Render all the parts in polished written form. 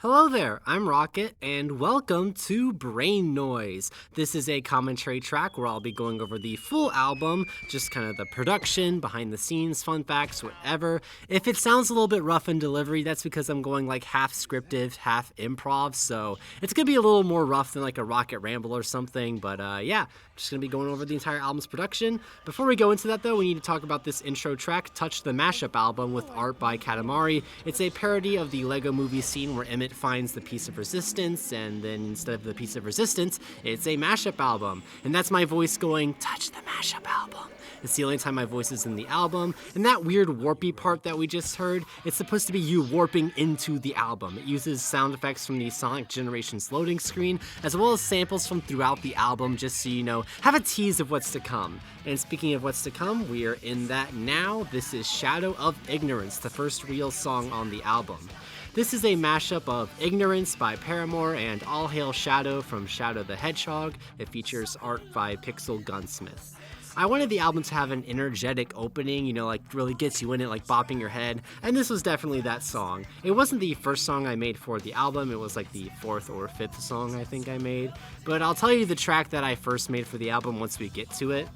Hello there, I'm Rocket, and welcome to Brain Noise. This is a commentary track where I'll be going over the full album, just kind of the production, behind the scenes, fun facts, whatever. If it sounds a little bit rough in delivery, that's because I'm going like half scripted, half improv, so it's gonna be a little more rough than like a Rocket Ramble or something, but yeah, just gonna be going over the entire album's production. Before we go into that though, we need to talk about this intro track, Touch the Mashup album with art by Katamari. It's a parody of the Lego movie scene where Emmett finds the piece of resistance, and then instead of the piece of resistance, it's a mashup album. And that's my voice going, touch the mashup album. It's the only time my voice is in the album. And that weird warpy part that we just heard, it's supposed to be you warping into the album. It uses sound effects from the Sonic Generations loading screen, as well as samples from throughout the album, just so you know, have a tease of what's to come. And speaking of what's to come, we are in that now. This is Shadow of Ignorance, the first real song on the album. This is a mashup of Ignorance by Paramore and All Hail Shadow from Shadow the Hedgehog. It features art by Pixel Gunsmith. I wanted the album to have an energetic opening, like really gets you in it, like bopping your head, and this was definitely that song. It wasn't the first song I made for the album, it was like the fourth or fifth song I think I made, but I'll tell you the track that I first made for the album once we get to it.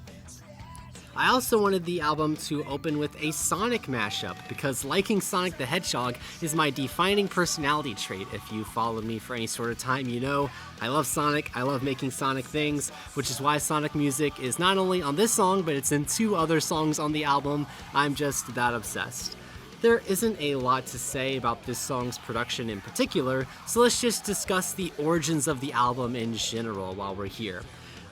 I also wanted the album to open with a Sonic mashup, because liking Sonic the Hedgehog is my defining personality trait. If you followed me for any sort of time, you know I love Sonic, I love making Sonic things, which is why Sonic music is not only on this song, but it's in 2 other songs on the album. I'm just that obsessed. There isn't a lot to say about this song's production in particular, so let's just discuss the origins of the album in general while we're here.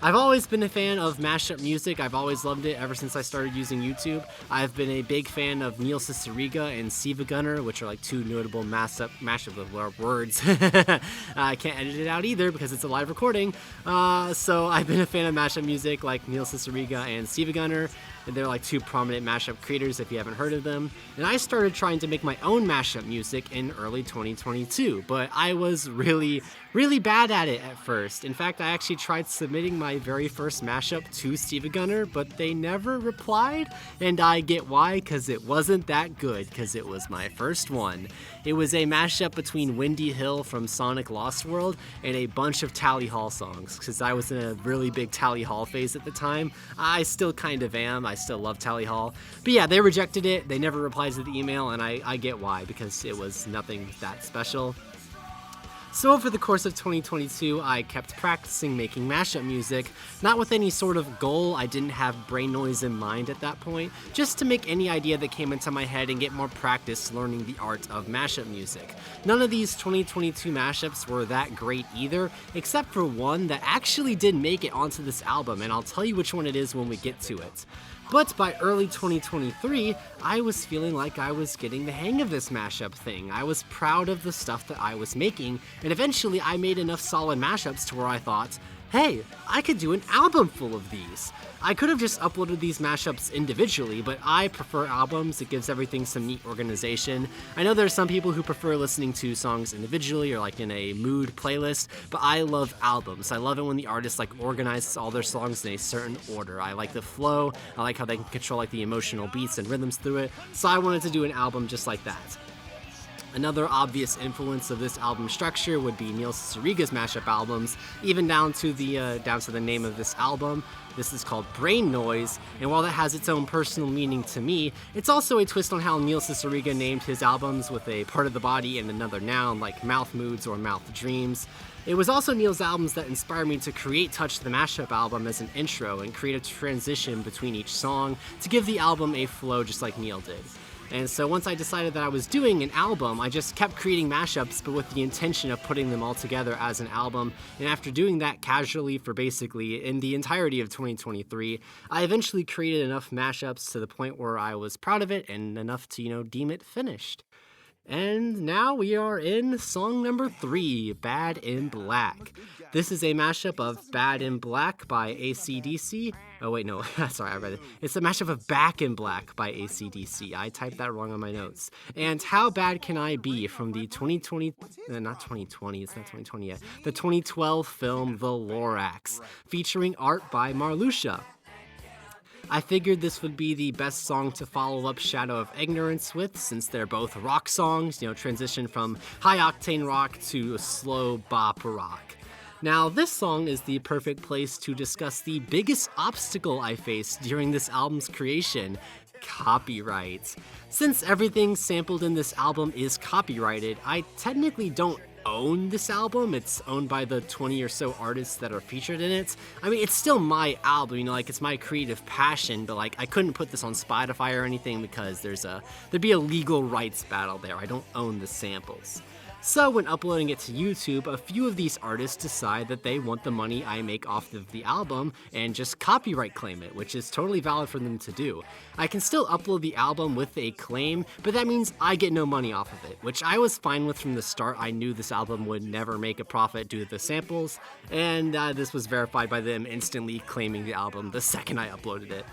I've always been a fan of mashup music. I've always loved it ever since I started using YouTube. I've been a big fan of Neil Cicierega and Siva Gunner, which are like 2 notable mashup of words. I can't edit it out either because it's a live recording. So I've been a fan of mashup music like Neil Cicierega and Siva Gunner. And they're like 2 prominent mashup creators if you haven't heard of them. And I started trying to make my own mashup music in early 2022, but I was really bad at it at first. In fact, I actually tried submitting my very first mashup to Steve Gunner, but they never replied, and I get why, because it wasn't that good, because it was my first one. It was a mashup between Windy Hill from Sonic Lost World and a bunch of Tally Hall songs, because I was in a really big Tally Hall phase at the time. I still kind of am. I still love Tally Hall. But yeah, they rejected it. They never replied to the email, and I get why, because it was nothing that special. So over the course of 2022, I kept practicing making mashup music, not with any sort of goal. I didn't have brain noise in mind at that point, just to make any idea that came into my head and get more practice learning the art of mashup music. None of these 2022 mashups were that great either, except for one that actually did make it onto this album, and I'll tell you which one it is when we get to it. But by early 2023, I was feeling like I was getting the hang of this mashup thing. I was proud of the stuff that I was making, and eventually I made enough solid mashups to where I thought, hey, I could do an album full of these. I could have just uploaded these mashups individually, but I prefer albums. It gives everything some neat organization. I know there's some people who prefer listening to songs individually or like in a mood playlist, but I love albums. I love it when the artist like organizes all their songs in a certain order. I like the flow. I like how they can control like the emotional beats and rhythms through it. So I wanted to do an album just like that. Another obvious influence of this album structure would be Neil Cicerega's mashup albums, even down to the name of this album. This is called Brain Noise, and while that has its own personal meaning to me, it's also a twist on how Neil Cicerega named his albums with a part of the body and another noun, like Mouth Moods or Mouth Dreams. It was also Neil's albums that inspired me to create Touch the Mashup album as an intro and create a transition between each song to give the album a flow just like Neil did. And so once I decided that I was doing an album, I just kept creating mashups, but with the intention of putting them all together as an album. And after doing that casually for basically in the entirety of 2023, I eventually created enough mashups to the point where I was proud of it and enough to, deem it finished. And now we are in song number 3, Bad in Black. This is a mashup of Bad in Black by AC/DC. Oh wait, no, sorry, I read it. It's a mashup of Back in Black by AC/DC. I typed that wrong on my notes. And How Bad Can I Be from the 2020, not 2020, it's not 2020 yet, the 2012 film The Lorax, featuring art by Marluxia. I figured this would be the best song to follow up Shadow of Ignorance with, since they're both rock songs, transition from high-octane rock to slow bop rock. Now, this song is the perfect place to discuss the biggest obstacle I faced during this album's creation: copyright. Since everything sampled in this album is copyrighted, I technically don't own this album. It's owned by the 20 or so artists that are featured in it. I mean, it's still my album, it's my creative passion, but I couldn't put this on Spotify or anything because there'd be a legal rights battle there. I don't own the samples. So when uploading it to YouTube, a few of these artists decide that they want the money I make off of the album and just copyright claim it, which is totally valid for them to do. I can still upload the album with a claim, but that means I get no money off of it, which I was fine with from the start. I knew this album would never make a profit due to the samples, and this was verified by them instantly claiming the album the second I uploaded it.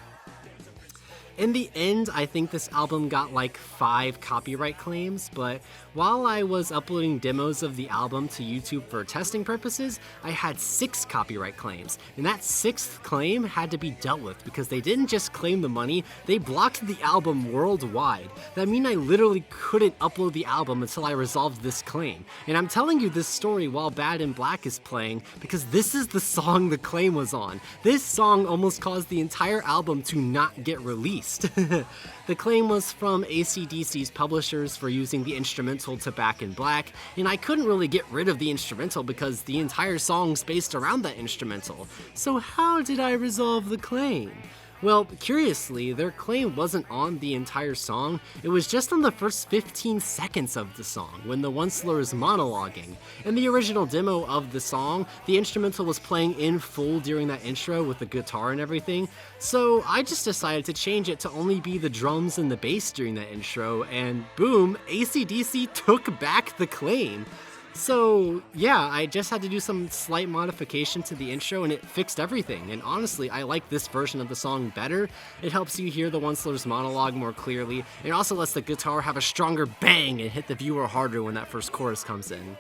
In the end, I think this album got 5 copyright claims, but while I was uploading demos of the album to YouTube for testing purposes, I had 6 copyright claims, and that 6th claim had to be dealt with because they didn't just claim the money, they blocked the album worldwide. That means I literally couldn't upload the album until I resolved this claim. And I'm telling you this story while Bad in Black is playing because this is the song the claim was on. This song almost caused the entire album to not get released. The claim was from AC/DC's publishers for using the instrumental to Back in Black, and I couldn't really get rid of the instrumental because the entire song's based around that instrumental. So how did I resolve the claim? Well, curiously, their claim wasn't on the entire song, it was just on the first 15 seconds of the song, when the Onceler is monologuing. In the original demo of the song, the instrumental was playing in full during that intro with the guitar and everything, so I just decided to change it to only be the drums and the bass during that intro, and boom, AC/DC took back the claim. So yeah, I just had to do some slight modification to the intro and it fixed everything, and honestly, I like this version of the song better. It helps you hear the Onceler's monologue more clearly, and it also lets the guitar have a stronger bang and hit the viewer harder when that first chorus comes in.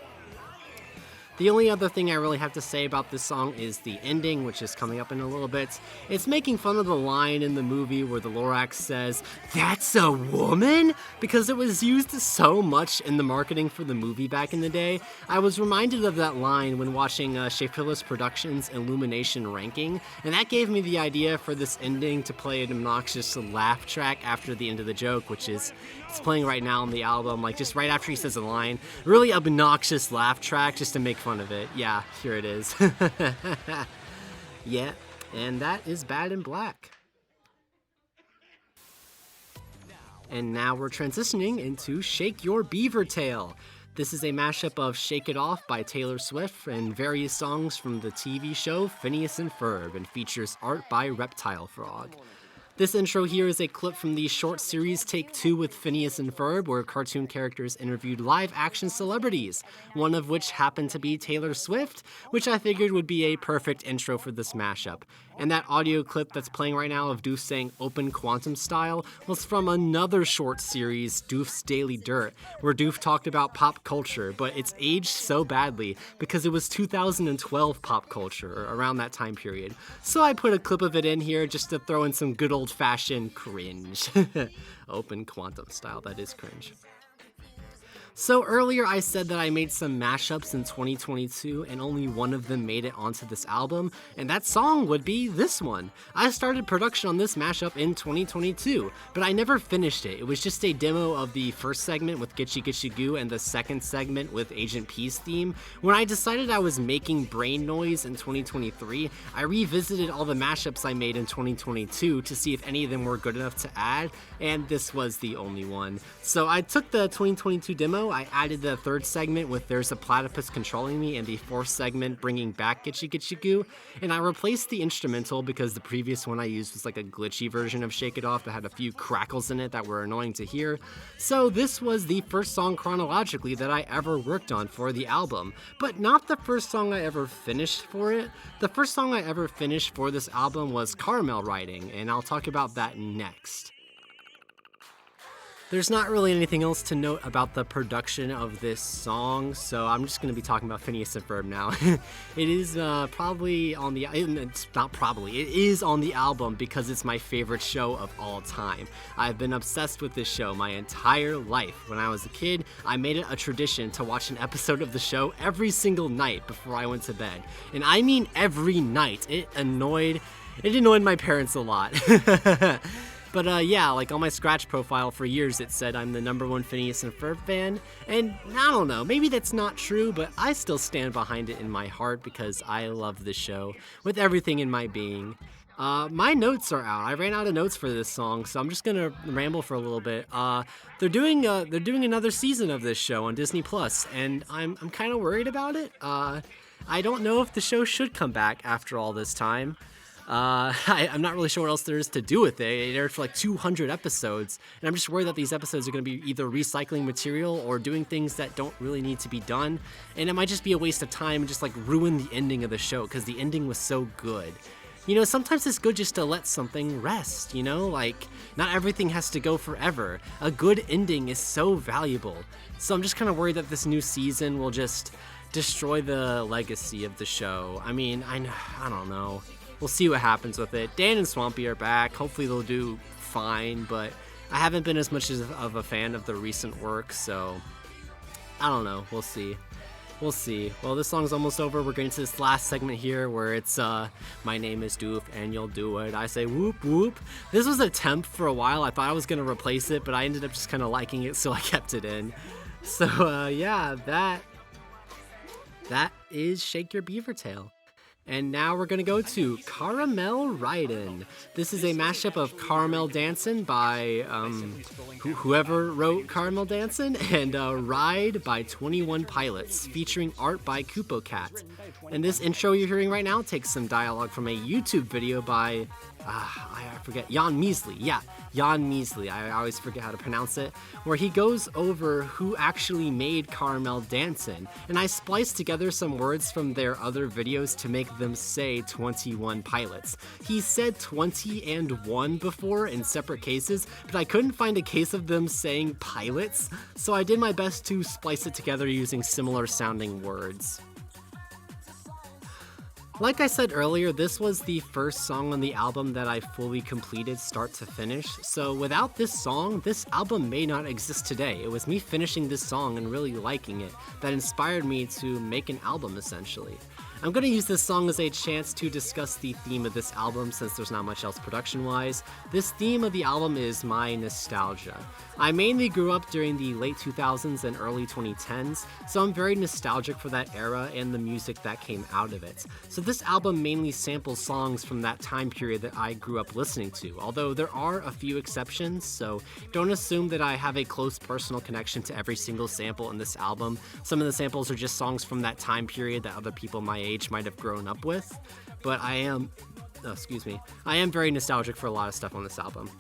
The only other thing I really have to say about this song is the ending, which is coming up in a little bit. It's making fun of the line in the movie where the Lorax says, "That's a woman?" because it was used so much in the marketing for the movie back in the day. I was reminded of that line when watching Shapefilas Productions' Illumination ranking, and that gave me the idea for this ending to play an obnoxious laugh track after the end of the joke, which is, it's playing right now on the album, just right after he says a line. Really obnoxious laugh track just to make fun of it. Yeah, here it is. Yeah, and that is Bad in Black. And now we're transitioning into Shake Your Beaver Tail. This is a mashup of Shake It Off by Taylor Swift and various songs from the TV show Phineas and Ferb, and features art by Reptile Frog. This intro here is a clip from the short series Take Two with Phineas and Ferb, where cartoon characters interviewed live-action celebrities, one of which happened to be Taylor Swift, which I figured would be a perfect intro for this mashup. And that audio clip that's playing right now of Doof saying "Open Quantum Style" was from another short series, Doof's Daily Dirt, where Doof talked about pop culture, but it's aged so badly because it was 2012 pop culture, or around that time period. So I put a clip of it in here just to throw in some good old-fashioned cringe. Open Quantum Style, that is cringe. So earlier I said that I made some mashups in 2022 and only one of them made it onto this album, and that song would be this one. I started production on this mashup in 2022, but I never finished it. It was just a demo of the first segment with Gitchy Gitchy Goo and the second segment with Agent P's theme. When I decided I was making Brain Noise in 2023, I revisited all the mashups I made in 2022 to see if any of them were good enough to add, and this was the only one. So I took the 2022 demo, I added the third segment with There's a Platypus Controlling Me and the fourth segment Bringing Back Gitchy Gitchy Goo, and I replaced the instrumental because the previous one I used was like a glitchy version of Shake It Off that had a few crackles in it that were annoying to hear. So this was the first song chronologically that I ever worked on for the album, but not the first song I ever finished for it. The first song I ever finished for this album was Caramellridin, and I'll talk about that next. There's not really anything else to note about the production of this song, so I'm just going to be talking about Phineas and Ferb now. It is probably on the, it's not probably, it is on the album because it's my favorite show of all time. I've been obsessed with this show my entire life. When I was a kid, I made it a tradition to watch an episode of the show every single night before I went to bed. And I mean every night. It annoyed my parents a lot. But yeah, like on my Scratch profile for years it said I'm the #1 Phineas and Ferb fan, and I don't know, maybe that's not true, but I still stand behind it in my heart because I love the show with everything in my being. My notes are out. I ran out of notes for this song, so I'm just gonna ramble for a little bit. They're doing another season of this show on Disney Plus, and I'm kind of worried about it. I don't know if the show should come back after all this time. I'm not really sure what else there is to do with it. It aired for like 200 episodes, and I'm just worried that these episodes are going to be either recycling material or doing things that don't really need to be done, and it might just be a waste of time and just like ruin the ending of the show because the ending was so good. You know, sometimes it's good just to let something rest, you know? Like, not everything has to go forever. A good ending is so valuable. So I'm just kind of worried that this new season will just destroy the legacy of the show. I mean, I don't know. We'll see what happens with it. Dan and Swampy are back. Hopefully they'll do fine, but I haven't been as much of a fan of the recent work, so I don't know. We'll see. We'll see. Well, this song's almost over. We're getting to this last segment here where it's, my name is Doof and you'll do it. I say whoop whoop. This was a temp for a while. I thought I was going to replace it, but I ended up just kind of liking it, so I kept it in. So, yeah, that is Shake Your Beaver Tail. And now we're going to go to Caramellridin. This is a mashup of Caramel Dancin' by whoever wrote Caramel Dancin', and Ride by 21 Pilots, featuring art by Kupo Cat. And this intro you're hearing right now takes some dialogue from a YouTube video by, I forget, Jan Measley. Yeah, Jan Measley. I always forget how to pronounce it. Where he goes over who actually made Caramel Dancin'. And I spliced together some words from their other videos to make them say 21 Pilots. He said 20 and 1 before in separate cases, but I couldn't find a case of them saying pilots, so I did my best to splice it together using similar sounding words. Like I said earlier, this was the first song on the album that I fully completed start to finish, so without this song, this album may not exist today. It was me finishing this song and really liking it that inspired me to make an album essentially. I'm going to use this song as a chance to discuss the theme of this album since there's not much else production-wise. This theme of the album is my nostalgia. I mainly grew up during the late 2000s and early 2010s, so I'm very nostalgic for that era and the music that came out of it. So this album mainly samples songs from that time period that I grew up listening to, although there are a few exceptions, so don't assume that I have a close personal connection to every single sample in this album. Some of the samples are just songs from that time period that other people my age might have grown up with, but I am very nostalgic for a lot of stuff on this album.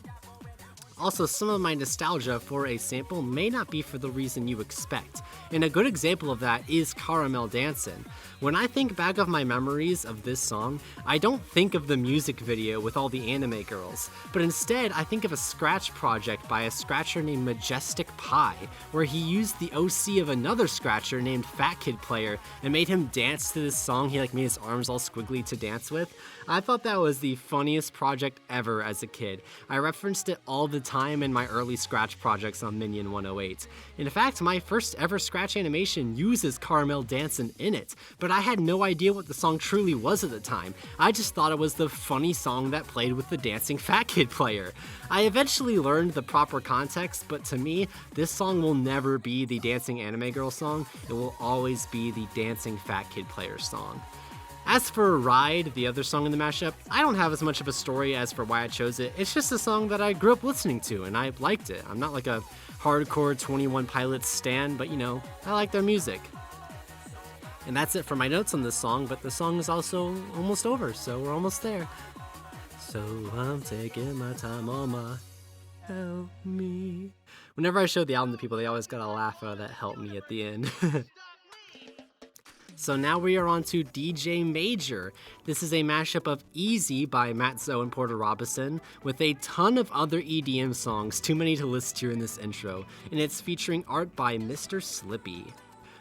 Also, some of my nostalgia for a sample may not be for the reason you expect, and a good example of that is Caramel Dancin'. When I think back of my memories of this song, I don't think of the music video with all the anime girls, but instead I think of a Scratch project by a Scratcher named Majestic Pie, where he used the OC of another Scratcher named Fat Kid Player and made him dance to this song. He made his arms all squiggly to dance with. I thought that was the funniest project ever as a kid. I referenced it all the time in my early Scratch projects on Minion 108. In fact, my first ever Scratch animation uses Caramel Dancin' in it, but I had no idea what the song truly was at the time. I just thought it was the funny song that played with the dancing Fat Kid Player. I eventually learned the proper context, but to me, this song will never be the dancing anime girl song. It will always be the dancing Fat Kid Player song. As for Ride, the other song in the mashup, I don't have as much of a story as for why I chose it. It's just a song that I grew up listening to, and I liked it. I'm not like a hardcore 21 Pilots stan, but you know, I like their music. And that's it for my notes on this song, but the song is also almost over, so we're almost there. So I'm taking my time on my help me. Whenever I show the album to people, they always gotta laugh at that help me at the end. So now we are on to DJ Major. This is a mashup of Easy by Matt Zoe and Porter Robinson with a ton of other EDM songs, too many to list here in this intro, and it's featuring art by Mr. Slippy.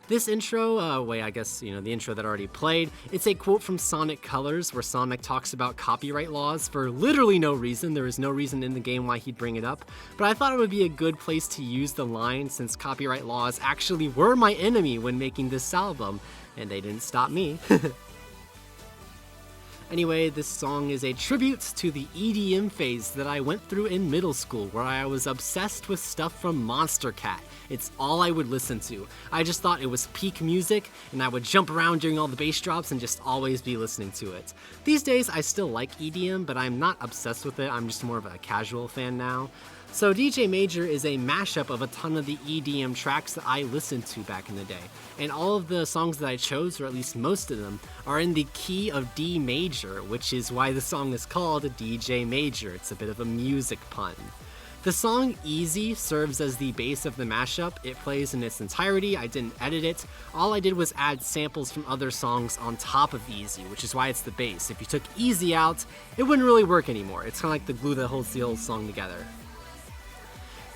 This intro, the intro that already played, it's a quote from Sonic Colors where Sonic talks about copyright laws for literally no reason. There is no reason in the game why he'd bring it up, but I thought it would be a good place to use the line since copyright laws actually were my enemy when making this album, and they didn't stop me. Anyway, this song is a tribute to the EDM phase that I went through in middle school where I was obsessed with stuff from Monster Cat. It's all I would listen to. I just thought it was peak music, and I would jump around during all the bass drops and just always be listening to it. These days, I still like EDM, but I'm not obsessed with it. I'm just more of a casual fan now. So DJ Major is a mashup of a ton of the EDM tracks that I listened to back in the day. And all of the songs that I chose, or at least most of them, are in the key of D major, which is why the song is called DJ Major. It's a bit of a music pun. The song Easy serves as the base of the mashup. It plays in its entirety. I didn't edit it. All I did was add samples from other songs on top of Easy, which is why it's the base. If you took Easy out, it wouldn't really work anymore. It's kind of like the glue that holds the whole song together.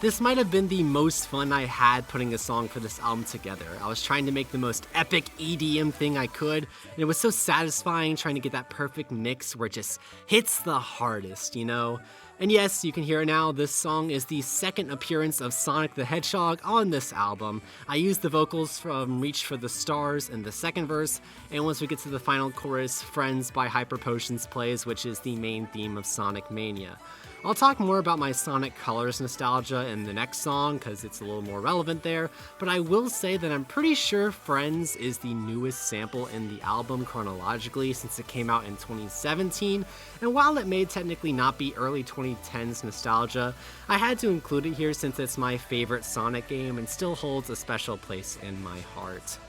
This might have been the most fun I had putting a song for this album together. I was trying to make the most epic EDM thing I could, and it was so satisfying trying to get that perfect mix where it just hits the hardest, you know? And yes, you can hear it now, this song is the second appearance of Sonic the Hedgehog on this album. I used the vocals from Reach for the Stars in the second verse, and once we get to the final chorus, Friends by Hyper Potions plays, which is the main theme of Sonic Mania. I'll talk more about my Sonic Colors nostalgia in the next song because it's a little more relevant there, but I will say that I'm pretty sure Friends is the newest sample in the album chronologically since it came out in 2017, and while it may technically not be early 2010s nostalgia, I had to include it here since it's my favorite Sonic game and still holds a special place in my heart.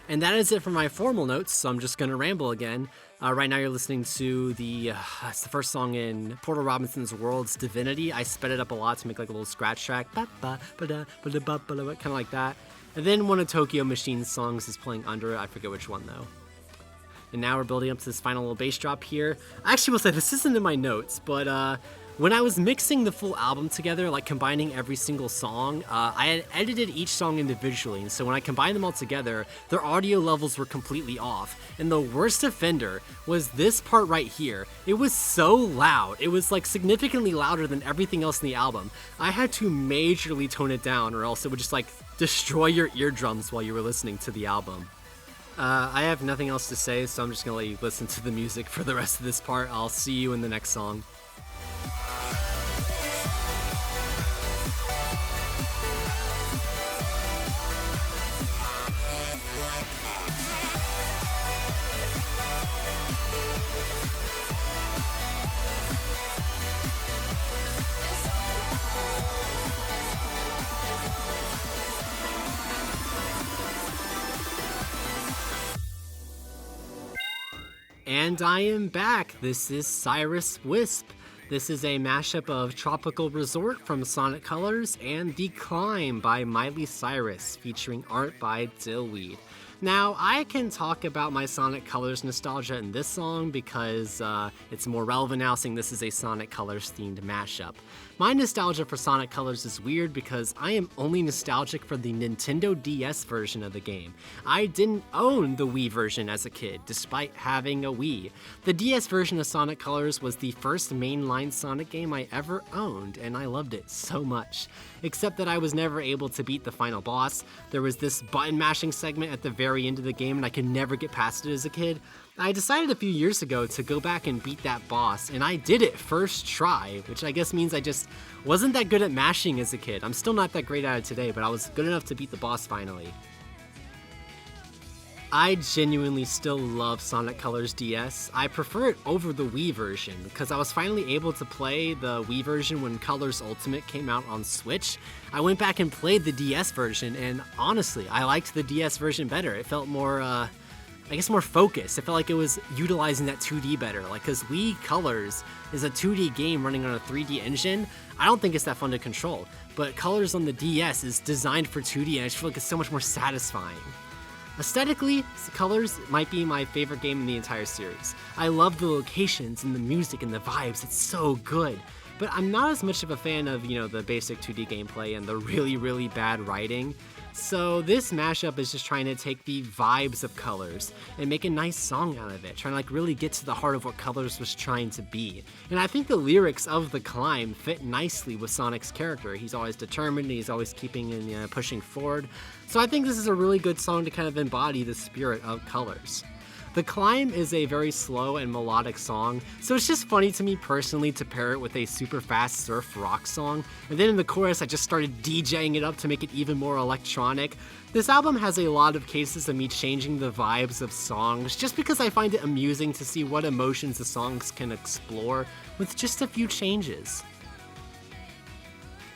And that is it for my formal notes, so I'm just going to ramble again. Right now you're listening to it's the first song in Porter Robinson's World's Divinity. I sped it up a lot to make like a little scratch track, kind of like that. And then one of Tokyo Machine's songs is playing under it. I forget which one though. And now we're building up to this final little bass drop here. I actually will say this isn't in my notes, but when I was mixing the full album together, like combining every single song, I had edited each song individually, and so when I combined them all together, their audio levels were completely off. And the worst offender was this part right here. It was so loud. It was like significantly louder than everything else in the album. I had to majorly tone it down or else it would just like destroy your eardrums while you were listening to the album. I have nothing else to say, so I'm just gonna let you listen to the music for the rest of this part. I'll see you in the next song. And I am back. This is Cyrus Wisp. This is a mashup of Tropical Resort from Sonic Colors and The Climb by Miley Cyrus, featuring art by Dillweed. Now, I can talk about my Sonic Colors nostalgia in this song because it's more relevant now, seeing this is a Sonic Colors themed mashup. My nostalgia for Sonic Colors is weird because I am only nostalgic for the Nintendo DS version of the game. I didn't own the Wii version as a kid, despite having a Wii. The DS version of Sonic Colors was the first mainline Sonic game I ever owned, and I loved it so much. Except that I was never able to beat the final boss. There was this button mashing segment at the very end of the game, and I could never get past it as a kid. I decided a few years ago to go back and beat that boss, and I did it first try, which I guess means I just wasn't that good at mashing as a kid. I'm still not that great at it today, but I was good enough to beat the boss finally. I genuinely still love Sonic Colors DS. I prefer it over the Wii version because I was finally able to play the Wii version when Colors Ultimate came out on Switch. I went back and played the DS version, and honestly, I liked the DS version better. It felt more, more focused. It felt like it was utilizing that 2D better. Like, because Wii Colors is a 2D game running on a 3D engine, I don't think it's that fun to control. But Colors on the DS is designed for 2D, and I just feel like it's so much more satisfying. Aesthetically, Colors might be my favorite game in the entire series. I love the locations and the music and the vibes, it's so good. But I'm not as much of a fan of, the basic 2D gameplay and the really, really bad writing. So this mashup is just trying to take the vibes of Colors and make a nice song out of it, trying to really get to the heart of what Colors was trying to be. And I think the lyrics of The Climb fit nicely with Sonic's character. He's always determined, he's always keeping and pushing forward. So I think this is a really good song to kind of embody the spirit of Colors. The Climb is a very slow and melodic song, so it's just funny to me personally to pair it with a super fast surf rock song, and then in the chorus I just started DJing it up to make it even more electronic. This album has a lot of cases of me changing the vibes of songs just because I find it amusing to see what emotions the songs can explore with just a few changes.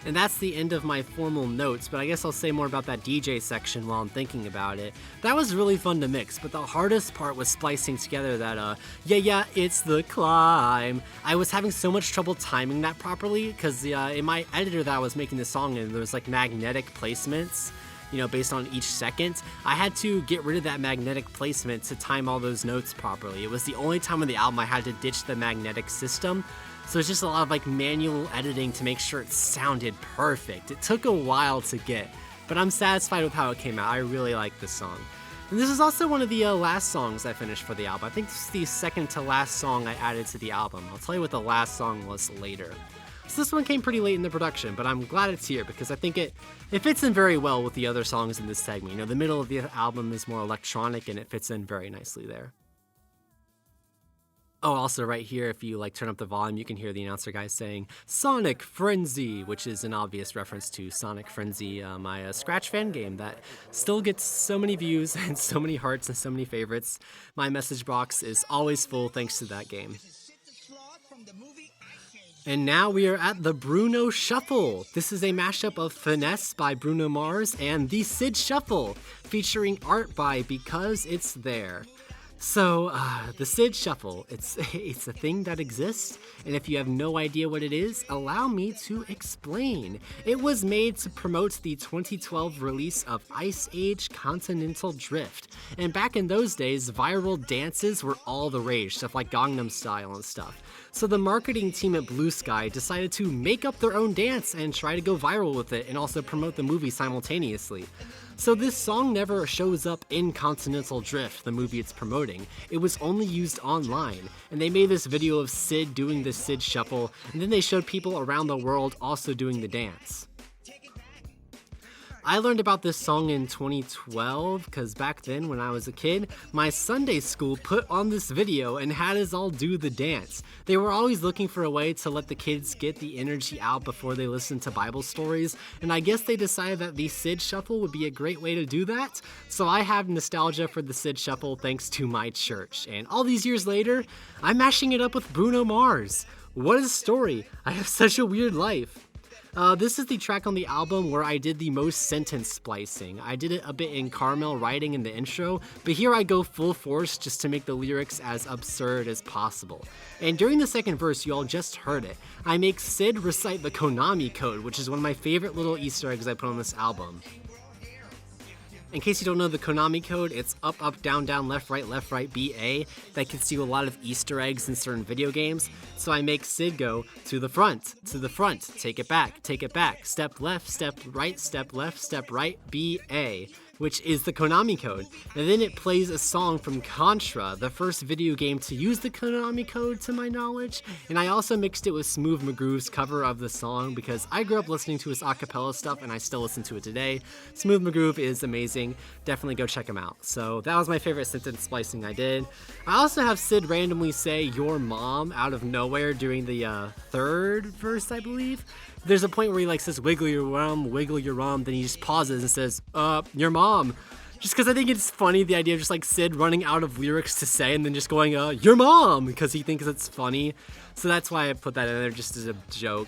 And that's the end of my formal notes, but I guess I'll say more about that DJ section while I'm thinking about it. That was really fun to mix, but the hardest part was splicing together that, yeah, it's the climb. I was having so much trouble timing that properly, because in my editor that I was making the song in, there was like magnetic placements, based on each second. I had to get rid of that magnetic placement to time all those notes properly. It was the only time on the album I had to ditch the magnetic system. So it's just a lot of manual editing to make sure it sounded perfect. It took a while to get, but I'm satisfied with how it came out. I really like this song. And this is also one of the last songs I finished for the album. I think this is the second to last song I added to the album. I'll tell you what the last song was later. So this one came pretty late in the production, but I'm glad it's here because I think it fits in very well with the other songs in this segment. The middle of the album is more electronic and it fits in very nicely there. Oh, also right here, if you turn up the volume, you can hear the announcer guy saying Sonic Frenzy, which is an obvious reference to Sonic Frenzy, my Scratch fan game that still gets so many views and so many hearts and so many favorites. My message box is always full thanks to that game. And now we are at the Bruno Shuffle. This is a mashup of Finesse by Bruno Mars and the Sid Shuffle, featuring art by Because It's There. So, the Sid Shuffle, it's a thing that exists, and if you have no idea what it is, allow me to explain. It was made to promote the 2012 release of Ice Age Continental Drift, and back in those days, viral dances were all the rage, stuff like Gangnam Style and stuff. So the marketing team at Blue Sky decided to make up their own dance and try to go viral with it, and also promote the movie simultaneously. So this song never shows up in Continental Drift, the movie it's promoting. It was only used online, and they made this video of Sid doing the Sid Shuffle, and then they showed people around the world also doing the dance. I learned about this song in 2012 because back then when I was a kid, my Sunday school put on this video and had us all do the dance. They were always looking for a way to let the kids get the energy out before they listened to Bible stories, and I guess they decided that the Sid Shuffle would be a great way to do that. So I have nostalgia for the Sid Shuffle thanks to my church, and all these years later, I'm mashing it up with Bruno Mars. What a story! I have such a weird life. This is the track on the album where I did the most sentence splicing. I did it a bit in Caramellridin in the intro, but here I go full force just to make the lyrics as absurd as possible. And during the second verse, you all just heard it. I make Sid recite the Konami code, which is one of my favorite little Easter eggs I put on this album. In case you don't know the Konami code, it's up, up, down, down, left, right, BA. That gets you a lot of Easter eggs in certain video games. So I make Sid go to the front, take it back, step right, step left, step right, BA, which is the Konami code. And then it plays a song from Contra, the first video game to use the Konami code to my knowledge. And I also mixed it with Smooth McGroove's cover of the song because I grew up listening to his acapella stuff and I still listen to it today. Smooth McGroove is amazing. Definitely go check him out. So that was my favorite sentence splicing I did. I also have Sid randomly say "your mom" out of nowhere during the third verse, I believe. There's a point where he says wiggle your rum, then he just pauses and says, your mom. Just because I think it's funny, the idea of just Sid running out of lyrics to say and then just going, your mom, because he thinks it's funny. So that's why I put that in there just as a joke,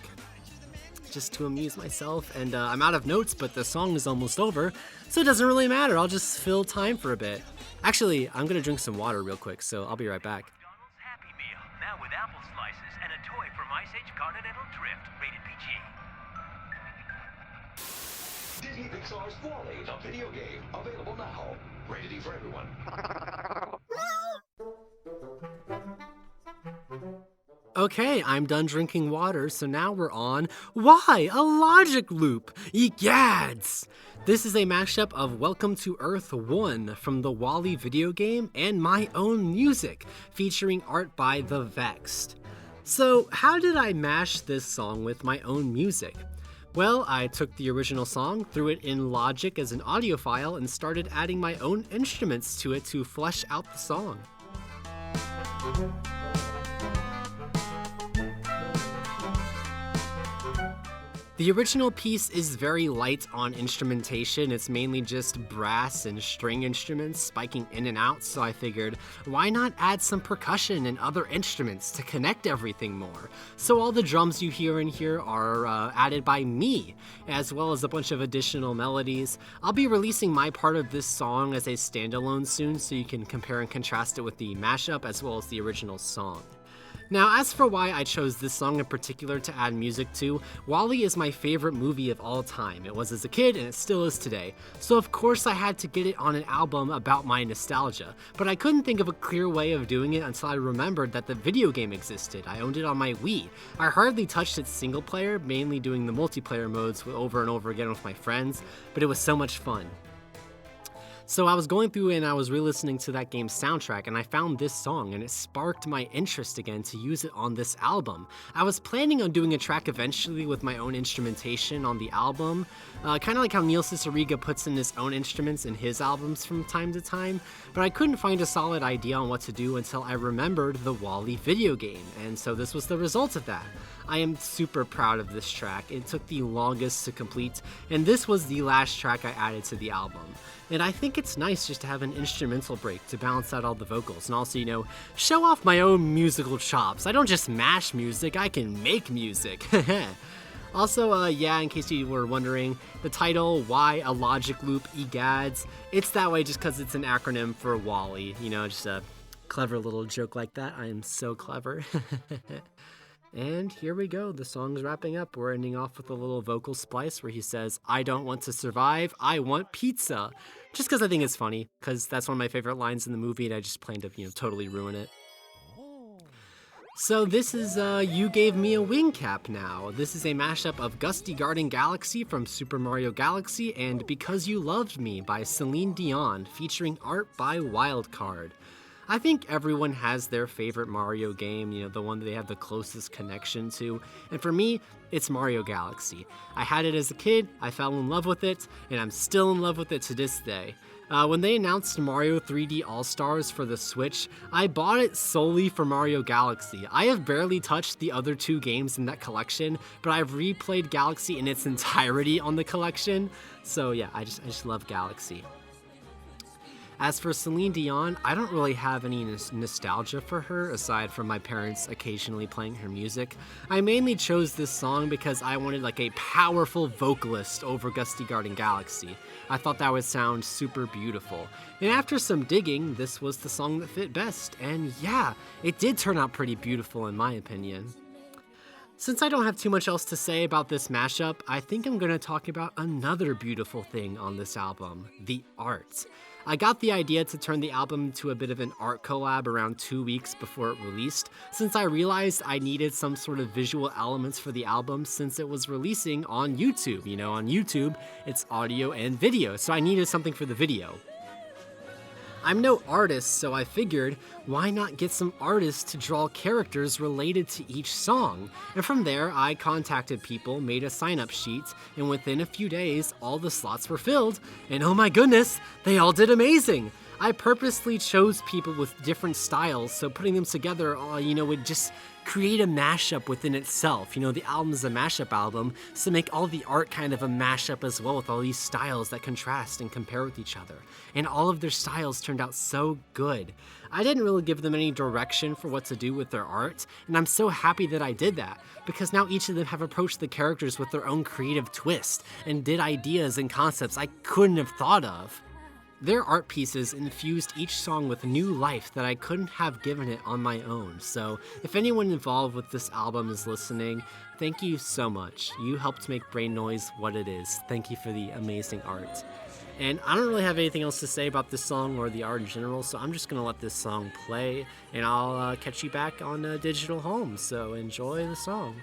just to amuse myself. And I'm out of notes, but the song is almost over, so it doesn't really matter. I'll just fill time for a bit. Actually, I'm gonna drink some water real quick, so I'll be right back. Happy Meal, now with apple slices and a toy from Ice Age Continental Drift, rated PG. Disney Pixar's Wall-E, a video game, available now. Rated for everyone. Okay, I'm done drinking water, so now we're on Why? A Logic Loop! Egads! This is a mashup of Welcome to Earth 1 from the Wall-E video game and my own music, featuring art by The Vexed. So, how did I mash this song with my own music? Well, I took the original song, threw it in Logic as an audio file, and started adding my own instruments to it to flesh out the song. The original piece is very light on instrumentation. It's mainly just brass and string instruments spiking in and out, so I figured, why not add some percussion and other instruments to connect everything more? So all the drums you hear in here are added by me, as well as a bunch of additional melodies. I'll be releasing my part of this song as a standalone soon, so you can compare and contrast it with the mashup as well as the original song. Now, as for why I chose this song in particular to add music to, Wall-E is my favorite movie of all time. It was as a kid, and it still is today. So of course I had to get it on an album about my nostalgia, but I couldn't think of a clear way of doing it until I remembered that the video game existed. I owned it on my Wii. I hardly touched its single player, mainly doing the multiplayer modes over and over again with my friends, but it was so much fun. So I was going through and I was re-listening to that game's soundtrack, and I found this song, and it sparked my interest again to use it on this album. I was planning on doing a track eventually with my own instrumentation on the album, kind of like how Neil Cicierega puts in his own instruments in his albums from time to time, but I couldn't find a solid idea on what to do until I remembered the Wall-E video game, and so this was the result of that. I am super proud of this track. It took the longest to complete, and this was the last track I added to the album. And I think it's nice just to have an instrumental break to balance out all the vocals, and also, show off my own musical chops. I don't just mash music, I can make music. Also, in case you were wondering, the title, Why a Logic Loop Egads, it's that way just because it's an acronym for Wall-E. Just a clever little joke like that. I am so clever. And here we go, the song's wrapping up. We're ending off with a little vocal splice where he says, I don't want to survive, I want pizza. Just because I think it's funny, because that's one of my favorite lines in the movie, and I just plan to, totally ruin it. So this is You Gave Me a Wing Cap now. This is a mashup of Gusty Garden Galaxy from Super Mario Galaxy and Because You Loved Me by Celine Dion, featuring art by Wildcard. I think everyone has their favorite Mario game, the one that they have the closest connection to, and for me, it's Mario Galaxy. I had it as a kid, I fell in love with it, and I'm still in love with it to this day. When they announced Mario 3D All-Stars for the Switch, I bought it solely for Mario Galaxy. I have barely touched the other two games in that collection, but I've replayed Galaxy in its entirety on the collection, so yeah, I just love Galaxy. As for Celine Dion, I don't really have any nostalgia for her aside from my parents occasionally playing her music. I mainly chose this song because I wanted like a powerful vocalist over Gusty Garden Galaxy. I thought that would sound super beautiful. And after some digging, this was the song that fit best. And yeah, it did turn out pretty beautiful in my opinion. Since I don't have too much else to say about this mashup, I think I'm going to talk about another beautiful thing on this album, the art. I got the idea to turn the album into a bit of an art collab around 2 weeks before it released, since I realized I needed some sort of visual elements for the album since it was releasing on YouTube. On YouTube, it's audio and video, so I needed something for the video. I'm no artist, so I figured, why not get some artists to draw characters related to each song? And from there, I contacted people, made a sign-up sheet, and within a few days, all the slots were filled, and oh my goodness, they all did amazing! I purposely chose people with different styles, so putting them together, would just create a mashup within itself. The album is a mashup album, so make all the art kind of a mashup as well with all these styles that contrast and compare with each other. And all of their styles turned out so good. I didn't really give them any direction for what to do with their art, and I'm so happy that I did that, because now each of them have approached the characters with their own creative twist, and did ideas and concepts I couldn't have thought of. Their art pieces infused each song with new life that I couldn't have given it on my own, so if anyone involved with this album is listening, thank you so much. You helped make Brain Noise what it is. Thank you for the amazing art. And I don't really have anything else to say about this song or the art in general, so I'm just going to let this song play, and I'll catch you back on Digital Home. So enjoy the song.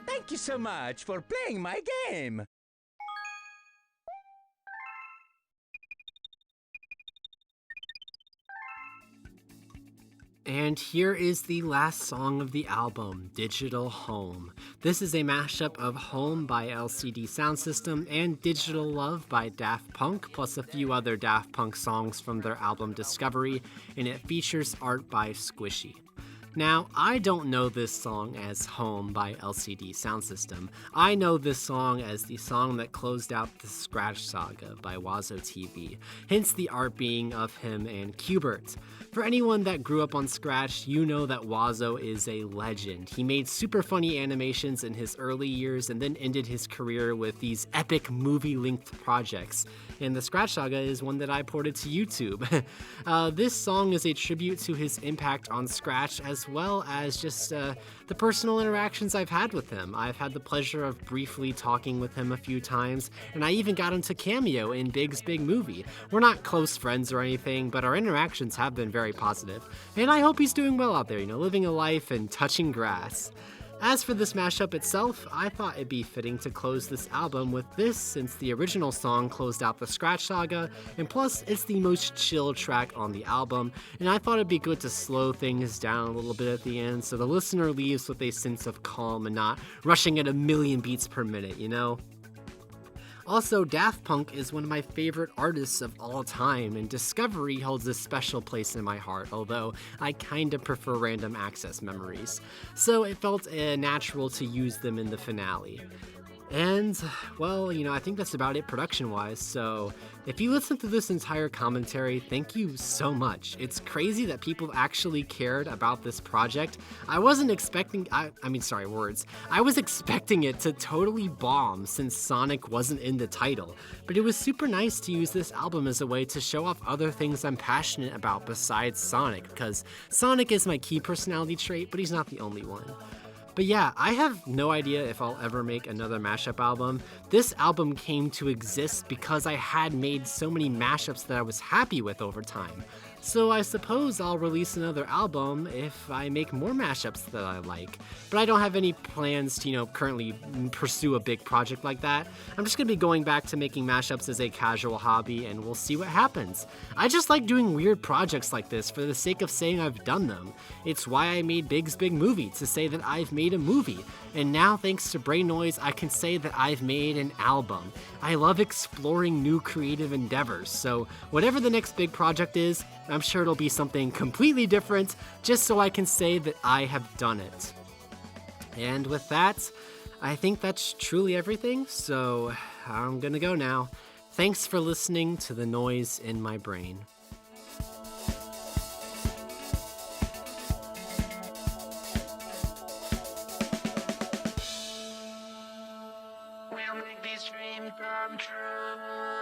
Thank you so much for playing my game. And here is the last song of the album, Digital Home. This is a mashup of Home by LCD Soundsystem and Digital Love by Daft Punk, plus a few other Daft Punk songs from their album Discovery, and it features art by Squishy. Now, I don't know this song as Home by LCD Soundsystem. I know this song as the song that closed out the Scratch Saga by Wazo TV, hence the art being of him and Qbert. For anyone that grew up on Scratch, you know that Wazo is a legend. He made super funny animations in his early years and then ended his career with these epic movie-length projects. And the Scratch Saga is one that I ported to YouTube. This song is a tribute to his impact on Scratch as well as just the personal interactions I've had with him. I've had the pleasure of briefly talking with him a few times, and I even got him to cameo in Big's Big Movie. We're not close friends or anything, but our interactions have been very positive. And I hope he's doing well out there, living a life and touching grass. As for this mashup itself, I thought it'd be fitting to close this album with this since the original song closed out the Scratch Saga, and plus it's the most chill track on the album, and I thought it'd be good to slow things down a little bit at the end so the listener leaves with a sense of calm and not rushing at a million beats per minute, Also, Daft Punk is one of my favorite artists of all time, and Discovery holds a special place in my heart, although I kinda prefer Random Access Memories. So it felt natural to use them in the finale. And, well, I think that's about it production-wise, so if you listened to this entire commentary, thank you so much. It's crazy that people actually cared about this project. I wasn't expecting, I was expecting it to totally bomb since Sonic wasn't in the title, but it was super nice to use this album as a way to show off other things I'm passionate about besides Sonic, because Sonic is my key personality trait, but he's not the only one. But yeah, I have no idea if I'll ever make another mashup album. This album came to exist because I had made so many mashups that I was happy with over time. So I suppose I'll release another album if I make more mashups that I like. But I don't have any plans to, currently pursue a big project like that. I'm just gonna be going back to making mashups as a casual hobby, and we'll see what happens. I just like doing weird projects like this for the sake of saying I've done them. It's why I made Big's Big Movie, to say that I've made a movie. And now, thanks to Brain Noise, I can say that I've made an album. I love exploring new creative endeavors, so whatever the next big project is, I'm sure it'll be something completely different, just so I can say that I have done it. And with that, I think that's truly everything, so I'm gonna go now. Thanks for listening to the noise in my brain. We'll make these dreams come true.